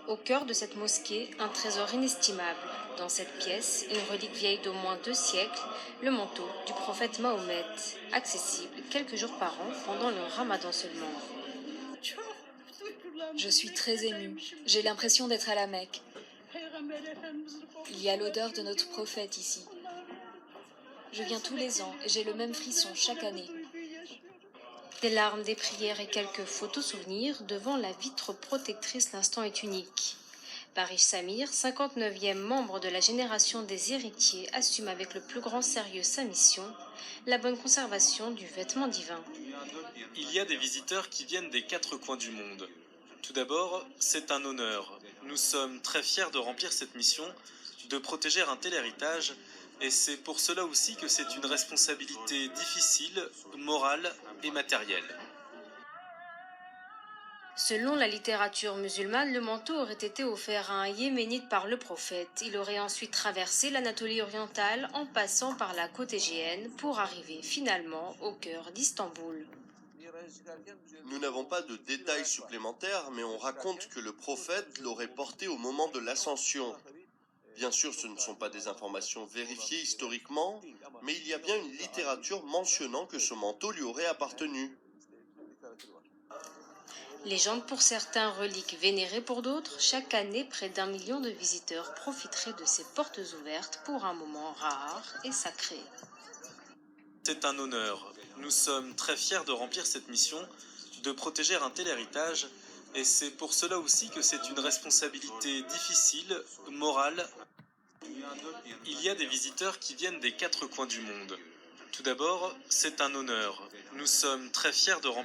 Au cœur de cette mosquée, un trésor inestimable. Dans cette pièce, une relique vieille d'au moins 2 siècles, le manteau du prophète Mahomet, accessible quelques jours par an pendant le Ramadan seulement. Je suis très émue. J'ai l'impression d'être à la Mecque. Il y a l'odeur de notre prophète ici. Je viens tous les ans et j'ai le même frisson chaque année. Des larmes, des prières et quelques photos souvenirs devant la vitre protectrice, l'instant est unique. Barish Samir, 59e membre de la génération des héritiers, assume avec le plus grand sérieux sa mission, la bonne conservation du vêtement divin. Il y a des visiteurs qui viennent des 4 coins du monde. Tout d'abord, c'est un honneur. Nous sommes très fiers de remplir cette mission, de protéger un tel héritage, et c'est pour cela aussi que c'est une responsabilité difficile, morale et matérielle. Selon la littérature musulmane, le manteau aurait été offert à un Yéménite par le prophète. Il aurait ensuite traversé l'Anatolie orientale en passant par la côte égéenne pour arriver finalement au cœur d'Istanbul. Nous n'avons pas de détails supplémentaires, mais on raconte que le prophète l'aurait porté au moment de l'ascension. Bien sûr, ce ne sont pas des informations vérifiées historiquement, mais il y a bien une littérature mentionnant que ce manteau lui aurait appartenu. Légende pour certains, relique vénérée pour d'autres, chaque année près d'1 million de visiteurs profiteraient de ces portes ouvertes pour un moment rare et sacré. C'est un honneur. Nous sommes très fiers de remplir cette mission, de protéger un tel héritage, et c'est pour cela aussi que c'est une responsabilité difficile, morale. Il y a des visiteurs qui viennent des 4 coins du monde. Tout d'abord, c'est un honneur. Nous sommes très fiers de remplir